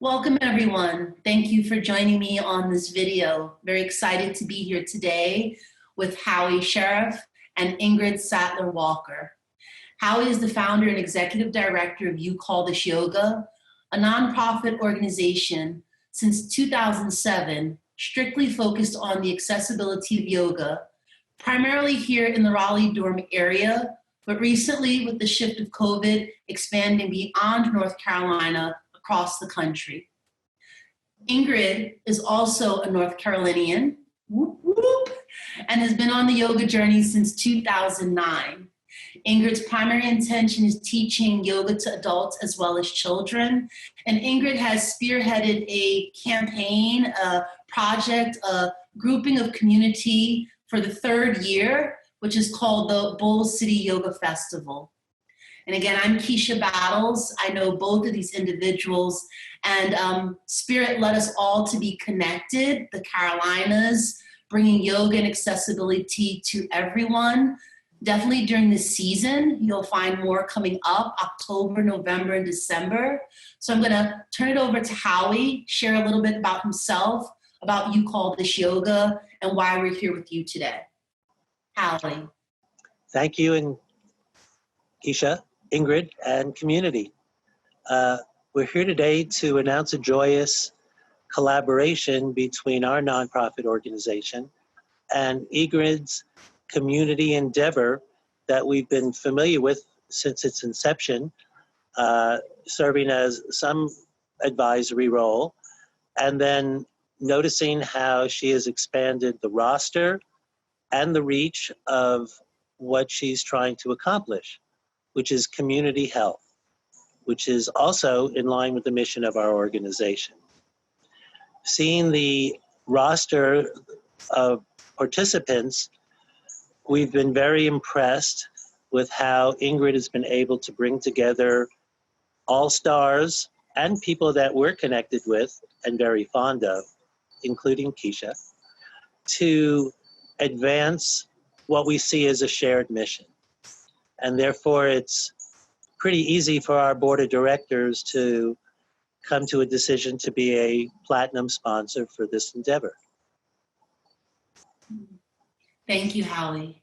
Welcome everyone. Thank you for joining me on this video. Very excited to be here today with Howie Sheriff and Ingrid Sattler-Walker. Howie is the founder and executive director of You Call This Yoga, a nonprofit organization since 2007, strictly focused on the accessibility of yoga, primarily here in the Raleigh-Durham area, but recently with the shift of COVID, expanding beyond North Carolina across the country. Ingrid is also a North Carolinian, whoop, whoop, and has been on the yoga journey since 2009. Ingrid's primary intention is teaching yoga to adults as well as children. And Ingrid has spearheaded a campaign, a project, a grouping of community for the third year, which is called the Bull City Yoga Festival. And again, I'm Keisha Battles. I know both of these individuals, and Spirit led us all to be connected, the Carolinas, bringing yoga and accessibility to everyone. Definitely during this season, you'll find more coming up, October, November, and December. So I'm gonna turn it over to Howie, share a little bit about himself, about You Call This Yoga, and why we're here with you today. Howie. Thank you, and Keisha, Ingrid, and community. We're here today to announce a joyous collaboration between our nonprofit organization and Ingrid's community endeavor that we've been familiar with since its inception, serving as some advisory role, and then noticing how she has expanded the roster and the reach of what she's trying to accomplish, which is community health, which is also in line with the mission of our organization. Seeing the roster of participants, we've been very impressed with how Ingrid has been able to bring together all-stars and people that we're connected with and very fond of, including Keisha, to advance what we see as a shared mission. And therefore, it's pretty easy for our board of directors to come to a decision to be a platinum sponsor for this endeavor. Thank you, Howie.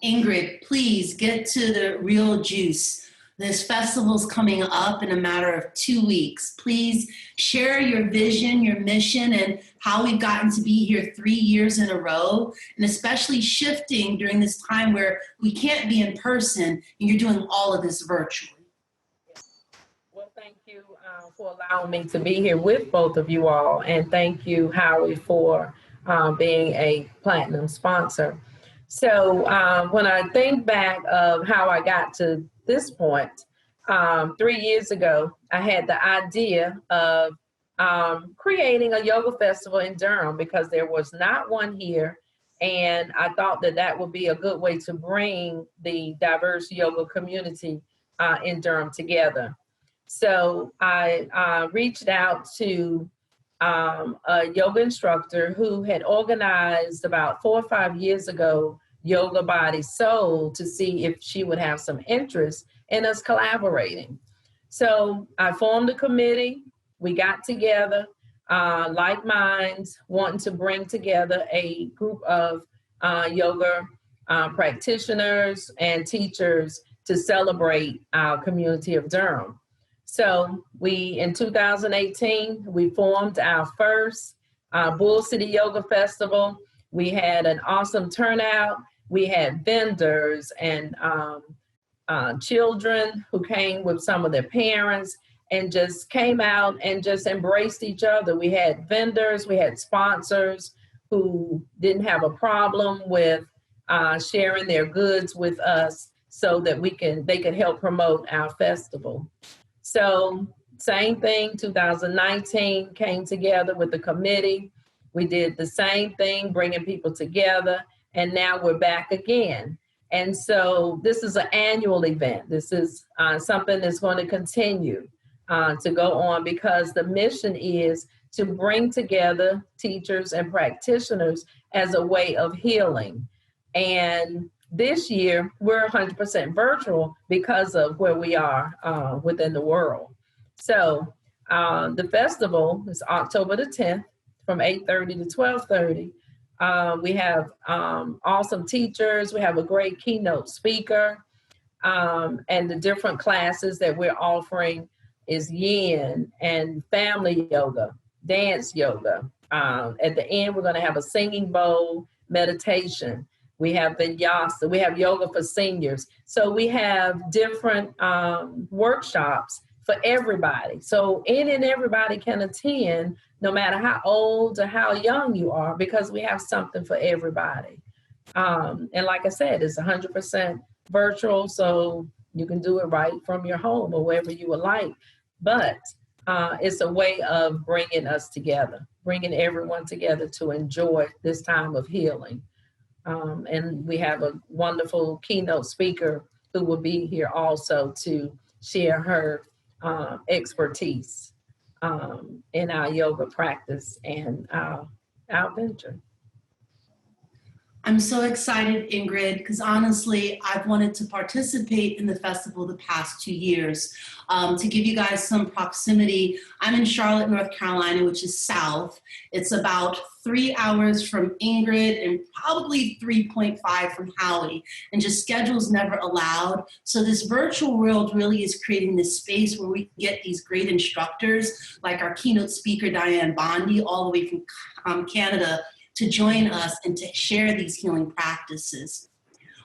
Ingrid, please get to the real juice. This festival's coming up in a matter of 2 weeks. Please share your vision, your mission, and how we've gotten to be here 3 years in a row, and especially shifting during this time where we can't be in person, and you're doing all of this virtually. Well, thank you for allowing me to be here with both of you all, and thank you, Howie, for being a platinum sponsor. So when I think back of how I got to this point, 3 years ago, I had the idea of creating a yoga festival in Durham because there was not one here, and I thought that that would be a good way to bring the diverse yoga community in Durham together. So I reached out to a yoga instructor who had organized about 4 or 5 years ago Yoga Body Soul to see if she would have some interest in us collaborating. So I formed a committee. We got together, like minds, wanting to bring together a group of yoga practitioners and teachers to celebrate our community of Durham. So in 2018, we formed our first Bull City Yoga Festival. We had an awesome turnout. We had vendors and children who came with some of their parents and just came out and just embraced each other. We had vendors, we had sponsors who didn't have a problem with sharing their goods with us so that they could help promote our festival. So same thing, 2019 came together with the committee. We did the same thing, bringing people together, and now we're back again. And so this is an annual event. This is something that's going to continue to go on because the mission is to bring together teachers and practitioners as a way of healing. And this year, we're 100% virtual because of where we are within the world. So The festival is October the 10th from 8:30 to 12:30. We have awesome teachers. We have a great keynote speaker. And the different classes that we're offering is yin and family yoga, dance yoga. At the end, we're going to have a singing bowl, meditation. We have vinyasa. We have yoga for seniors. So we have different workshops for everybody. So any and everybody can attend, no matter how old or how young you are, because we have something for everybody. And like I said, it's 100% virtual, so you can do it right from your home or wherever you would like. But it's a way of bringing us together, bringing everyone together to enjoy this time of healing. And we have a wonderful keynote speaker who will be here also to share her expertise in our yoga practice and our venture. I'm so excited, Ingrid, because honestly, I've wanted to participate in the festival the past 2 years. To give you guys some proximity, I'm in Charlotte, North Carolina, which is south. It's about 3 hours from Ingrid and probably 3.5 from Howie, and just schedules never allowed. So this virtual world really is creating this space where we get these great instructors, like our keynote speaker, Diane Bondi, all the way from Canada, to join us and to share these healing practices.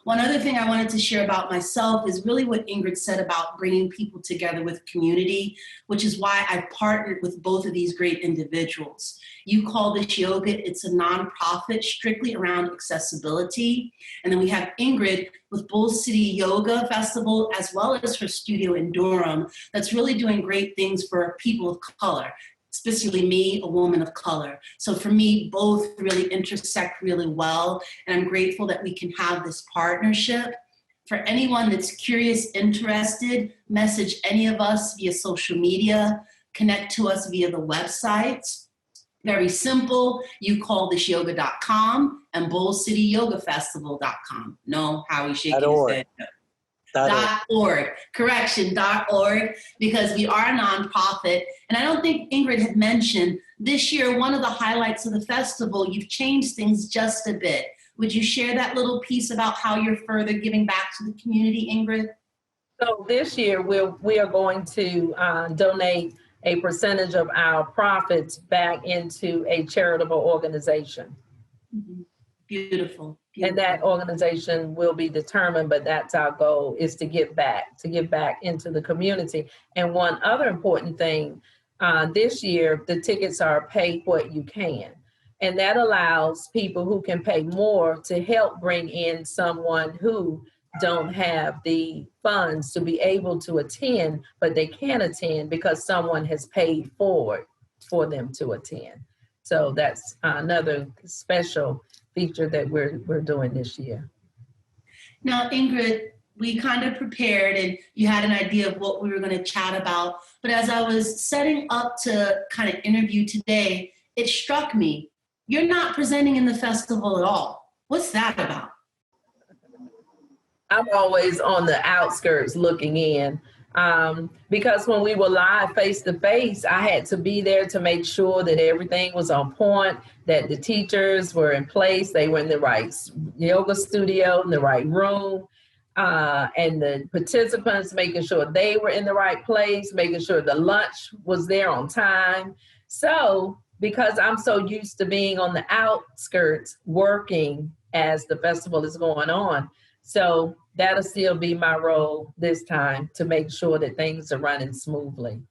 One other thing I wanted to share about myself is really what Ingrid said about bringing people together with community, which is why I've partnered with both of these great individuals. You call this yoga, it's a nonprofit strictly around accessibility. And then we have Ingrid with Bull City Yoga Festival, as well as her studio in Durham, that's really doing great things for people of color, especially me, a woman of color. So for me, both really intersect really well, and I'm grateful that we can have this partnership. For anyone that's curious, interested, message any of us via social media, connect to us via the websites. Very simple, you call this yoga.com and bullcityyogafestival.com. No, Howie shaking his head. .org, correction, .org, because we are a nonprofit. And I don't think Ingrid had mentioned this year, one of the highlights of the festival, you've changed things just a bit. Would you share that little piece about how you're further giving back to the community, Ingrid? So this year, we are going to donate a percentage of our profits back into a charitable organization. Mm-hmm. Beautiful. And that organization will be determined, but that's our goal, is to give back into the community. And one other important thing, this year, the tickets are pay what you can. And that allows people who can pay more to help bring in someone who don't have the funds to be able to attend, but they can attend because someone has paid for them to attend. So that's another special feature that we're doing this year. Now, Ingrid, we kind of prepared and you had an idea of what we were going to chat about. But as I was setting up to kind of interview today, it struck me, you're not presenting in the festival at all. What's that about? I'm always on the outskirts looking in. Because when we were live face to face, I had to be there to make sure that everything was on point, that the teachers were in place, they were in the right yoga studio, in the right room, and the participants, making sure they were in the right place, making sure the lunch was there on time. So because I'm so used to being on the outskirts working as the festival is going on, so that'll still be my role this time, to make sure that things are running smoothly.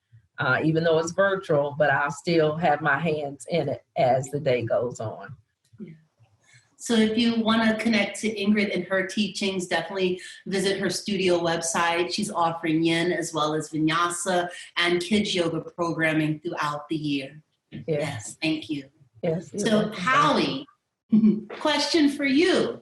Even though it's virtual, but I'll still have my hands in it as the day goes on. Yeah. So if you want to connect to Ingrid and her teachings, definitely visit her studio website. She's offering yin as well as vinyasa and kids yoga programming throughout the year. Yes, thank you. Yes. So Howie, question for you.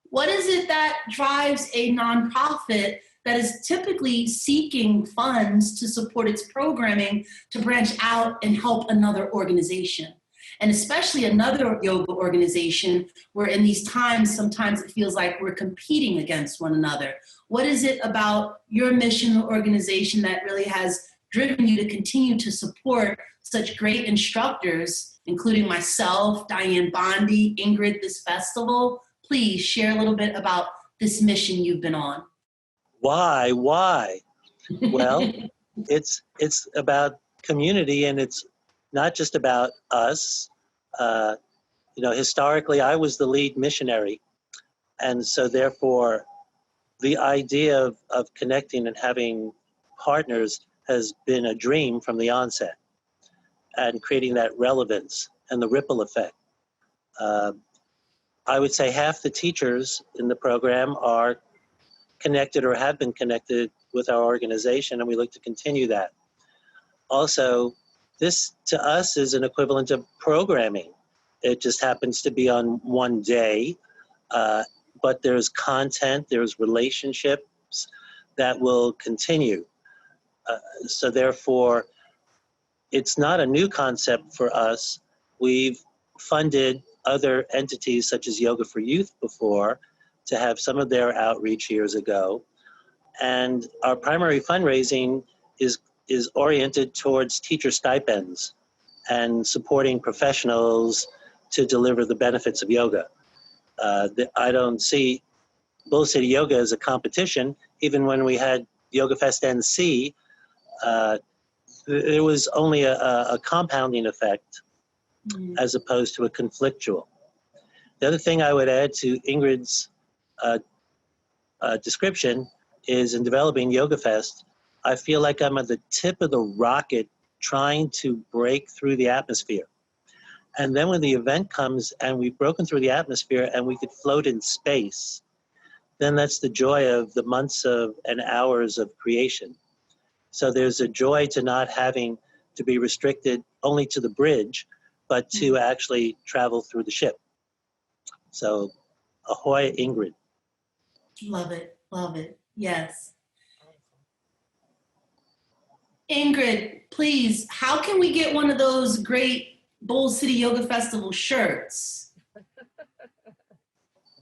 What is it that drives a nonprofit that is typically seeking funds to support its programming to branch out and help another organization? And especially another yoga organization where in these times, sometimes it feels like we're competing against one another. What is it about your mission or organization that really has driven you to continue to support such great instructors, including myself, Diane Bondi, Ingrid, this festival? Please share a little bit about this mission you've been on. Why? Well, it's about community, and it's not just about us. Historically, I was the lead missionary, and so therefore, the idea of connecting and having partners has been a dream from the onset, and creating that relevance and the ripple effect. I would say half the teachers in the program are connected or have been connected with our organization, and we look to continue that. Also, this to us is an equivalent of programming. It just happens to be on one day, but there's content, there's relationships that will continue. So therefore, it's not a new concept for us. We've funded other entities such as Yoga for Youth before to have some of their outreach years ago. And our primary fundraising is oriented towards teacher stipends and supporting professionals to deliver the benefits of yoga. I don't see Bull City Yoga as a competition. Even when we had Yoga Fest NC, there was only a compounding effect as opposed to a conflictual. The other thing I would add to Ingrid's description is in developing Yoga Fest, I feel like I'm at the tip of the rocket trying to break through the atmosphere. And then when the event comes and we've broken through the atmosphere and we could float in space, then that's the joy of the months of and hours of creation. So there's a joy to not having to be restricted only to the bridge, but to actually travel through the ship. So ahoy, Ingrid. Love it, yes. Ingrid, please, how can we get one of those great Bull City Yoga Festival shirts?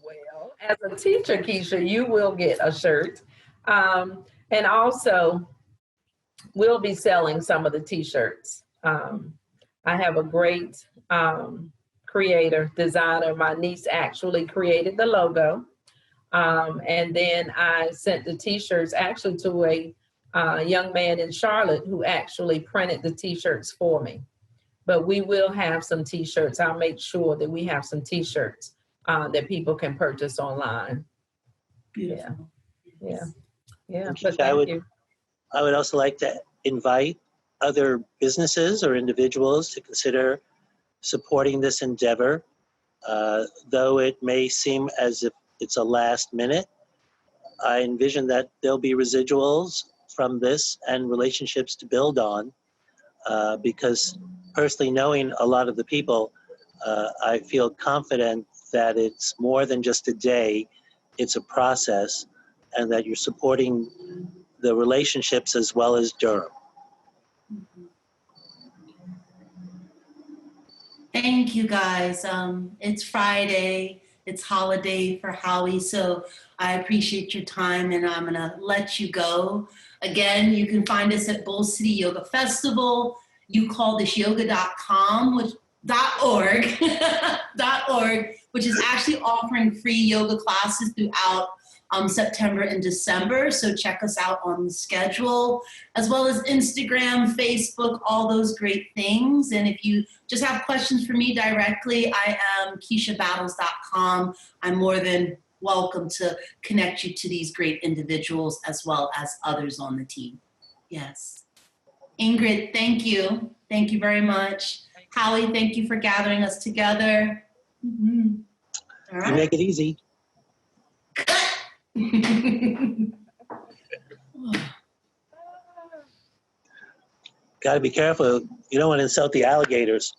Well, as a teacher, Keisha, you will get a shirt. And also, we'll be selling some of the t-shirts. I have a great creator, designer. My niece actually created the logo. And then I sent the t-shirts actually to a young man in Charlotte who actually printed the t-shirts for me. But we will have some t-shirts. I'll make sure that we have some t-shirts that people can purchase online. Beautiful. Yeah. But thank you. I would also like to invite other businesses or individuals to consider supporting this endeavor, though it may seem as if it's a last minute. I envision that there'll be residuals from this and relationships to build on, because personally knowing a lot of the people, I feel confident that it's more than just a day, it's a process, and that you're supporting the relationships as well as Durham. Thank you, guys. It's Friday. It's holiday for Howie, so I appreciate your time, and I'm gonna let you go. Again, you can find us at Bull City Yoga Festival. You call this yoga.com, which .org, .org, which is actually offering free yoga classes throughout September and December. So check us out on the schedule, as well as Instagram, Facebook, all those great things. And if you just have questions for me directly, I am KeishaBattles.com. I'm more than welcome to connect you to these great individuals as well as others on the team. Yes. Ingrid, thank you. Thank you very much. Howie, thank you for gathering us together. All right. You make it easy. Got to be careful. You don't want to insult the alligators.